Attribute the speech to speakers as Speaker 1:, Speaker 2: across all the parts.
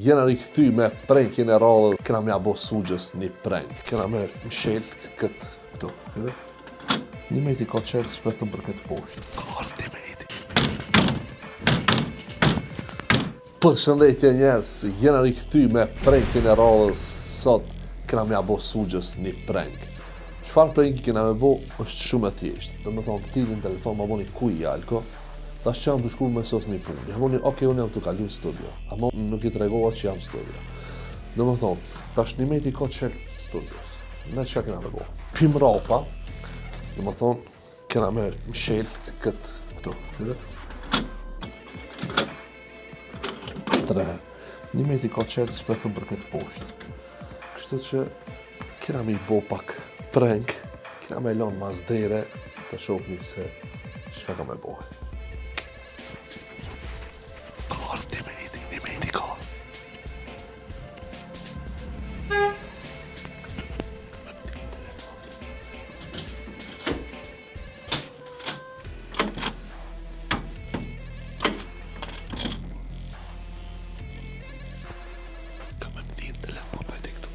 Speaker 1: Jena rikëthy me prankin e radhës. Kena mja bo sugjës një prank. Kena me mshel këtë këtu. Një meti ka qërës vetëm për këtë poshtë. Ka ardhë meti. Përshëndetje njerës, jena rikëthy me prankin e radhës. Sot kena mja bo sugjës një prank. Çfarë pranki kena me bo është shumë e thjeshtë. Do me thonë, t'ilin telefon, ma boni kuj jalko. Tash që jam të shku me sos një punë. Ja boni, oke, unë jam të kalu në studio. Amo nuk i tregohet që jam studio. Do me thonë, tash një meti ka qelë studios. Ne që kena me bo? Pim rapa, do me thonë, kena me mshel këtë këtu. Tre. Një meti ka qelë vetëm për këtë poshtë. Kështu që kena me i bo pak prank, kena me lonë mas dere, të shokni se shka ka me bohe. Ka ardhë një meti ka. Ka me mdhin telefon, vajte këtu.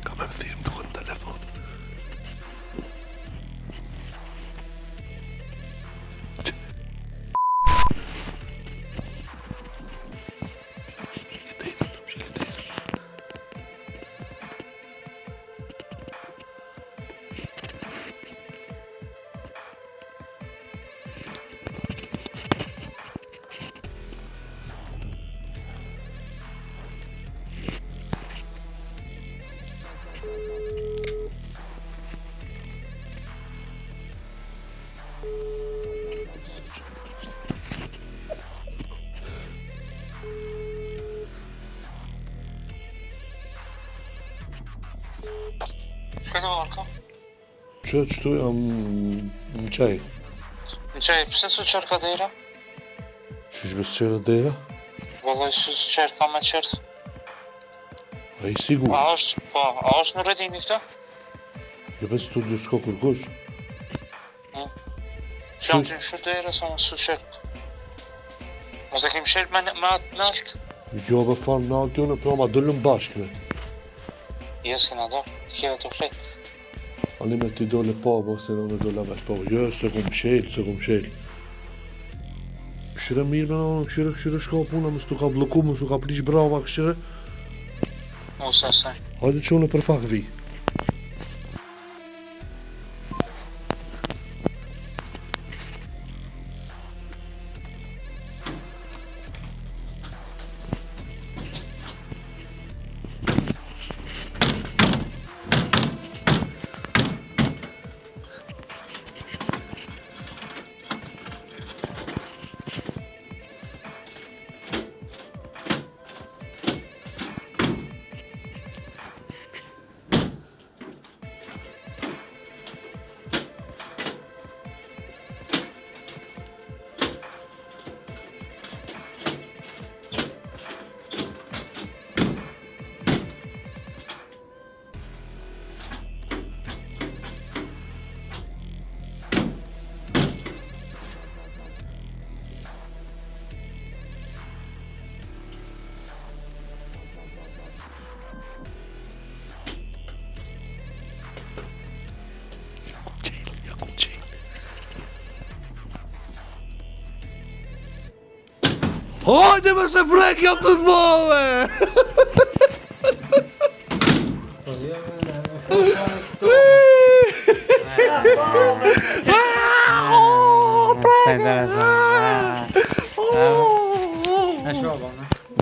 Speaker 1: Ka me mdhin duke në telefon.
Speaker 2: Shka ka marko?
Speaker 1: Qëtu jam në qaj.
Speaker 2: Në qaj, pëse su qërë ka dera?
Speaker 1: Qysh bes qërë dera?
Speaker 2: Vëllaj, su qërë ka me qërës.
Speaker 1: A i sigur?
Speaker 2: A është në redini këta?
Speaker 1: Jo bes studio s'ka kërkush.
Speaker 2: Jam të një shu dera, sa më su qërë. Mos e kem shërë me atë naltë?
Speaker 1: Jo be farë në altë jone, pra ma dëllëm bashkëne.
Speaker 2: Jo, s'kena do, t'i keve të fletë.
Speaker 1: Ani me t'i dole pa, se në dole vesh pa. Jo, se kom qel. Këshire mirë me në, këshire shka puna, më s'tu ka bloku, më s'tu ka plish brava, këshire.
Speaker 2: Mos asaj.
Speaker 1: Hajde që unë për pak vi. Hajde me se brek jam të t'bove!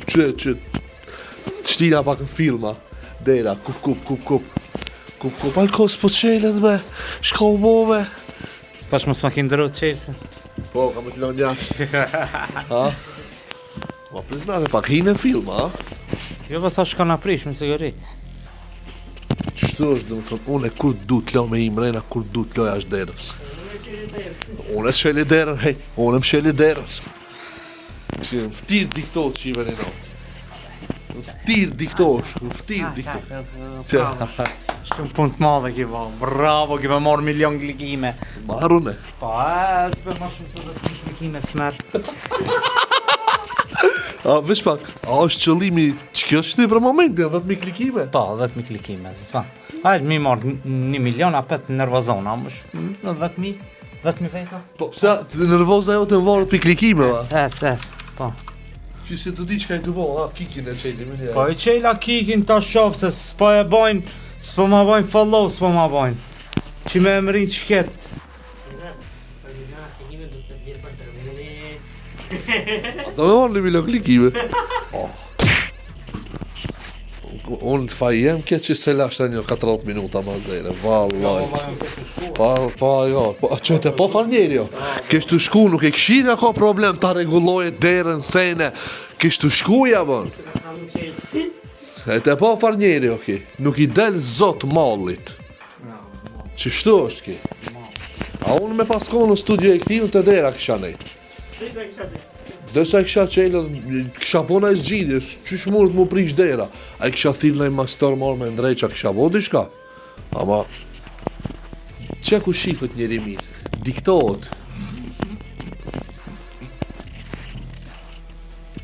Speaker 1: Qëtë, qëtina pak në filma, dera, kup. Alko s'po t'qelet me, shka u bove.
Speaker 2: Tash mos ma ki ndërru të qelëse.
Speaker 1: Po, ka më t'lon jashtë. Ha? Ma priznate pak, hinë në film, ha?
Speaker 2: Jo, po thash ka na prish me siguri.
Speaker 1: Qështu është, dhe më thonë, unë e kur du t'lo me imrena, kur du t'lo jashtë derës. Unë e sheli derën, hej, unë e më sheli derën. Që më ftirë diktot që i veni notë. Më ftirë diktosh, më ftirë diktosh.
Speaker 3: Shumë punë të madhe ki ba. Bravo, ki me marrë milion klikime.
Speaker 1: Marrune.
Speaker 3: Po, s'pe ma shumë se 10.000 klikime s'merë.
Speaker 1: A, veç pak, a është qëllimi që kjo është për momentin, 10.000 klikime?
Speaker 3: Po, 10.000 klikime, s'ma. Hajde mi marrë 1 milion, apet nervozona, më shumë 10.000 veta.
Speaker 1: Po, pse të nervozna jo të varët për klikime, va?
Speaker 3: Ses, po.
Speaker 1: Që si të di që ka i të bo, a, kikin e qejti, më
Speaker 3: Po i qela kikin ta shofë, se s'po e bojnë, s'po ma bojnë follow, s'po ma bojnë. Që me emrin qket.
Speaker 1: Do me marrë 1 milion klikime. Unë të faj jem, këtë që se lashtë një 40 minuta ma dhejre, vallaj. Pa, jo, që të po falnjeri jo. Kështë të shku, nuk e këshina ka problem ta reguloje derën, sene. Kështë të shku, ja bon. E të po falnjeri, oki. Nuk i del zot mallit. Që shtu është ki. A unë me pasko në studio e këti, të dera kësha nejt. Desa i kësha qelën, kësha po në e zgjidhje, që shmurët mu prish dera. A i kësha thilë në i master marrë me ndrejqa, kësha po dishka. Ama, që ku shifët njeri mirë, diktohet.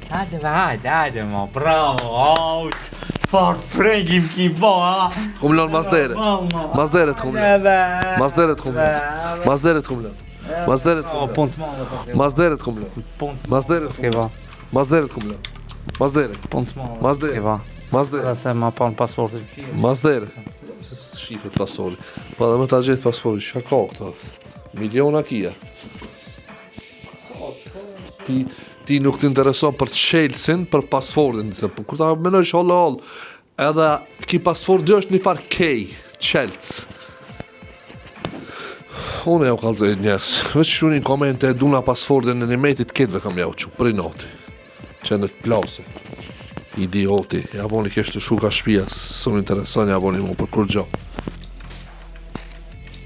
Speaker 3: Hajde, ma, bravo, au, farë pregim ki bo, ha.
Speaker 1: Kumlon mazdere, mazderet kumlon, mazderet kumlon, mazderet kumlon. Mazderet kumlon, mazderet kumlon, mazderet kumlon, mazderet kumlon, mazderet, mazderet, mazderet,
Speaker 3: Se ma pa në pasportin.
Speaker 1: mazderet. Se shifet pasori, pa dhe me ta gjithë pasori, që ka këta, miliona kia. Ti nuk të intereson për Chelsea, për pasportin, se kur ta menoj hollë, edhe ki pasport dhe është një farë kej, Chelsea. Unë e u kalzej njerës, veç shunin komente e duna pasportin në një metit ketve kam jau që, për i noti, që në të plase. Idioti, ja boni keshtë të shuka shpia, së më intereson, ja boni mu për kur gjo.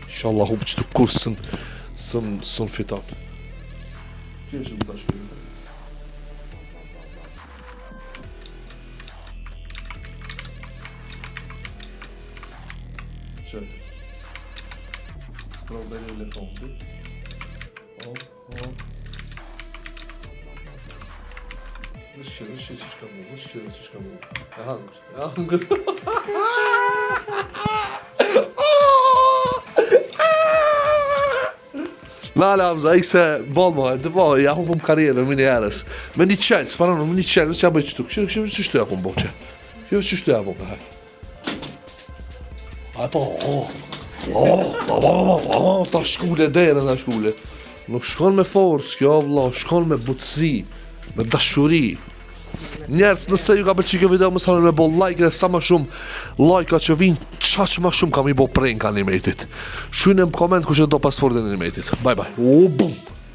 Speaker 1: Inshallah hupë që të kur sën fiton. Kështë më të shkërë? Që? Strawberry elefanti. Në shqyrë që shka mu, E hangër. Nala Hamza, ikse bolmo, ja hupëm karierën më një herës. Me një qelë, s'paranë, me një qelë, që ja bëjtë qëtu, që shtu ja kom boqe. Që shtu ja kom, A po, ta shkule dere, ta shkule. Nuk shkon me forës, kjo vëlla, shkon me butësi, me dashuri. Njerës, nëse ju ka pëlqy kjo video, mësë me bo like dhe sa ma shumë like-a që vinë, qaq ma shumë kam i bo prank animated. Shujnë në koment kush e do pasportin animated. Bye bye. O, bum!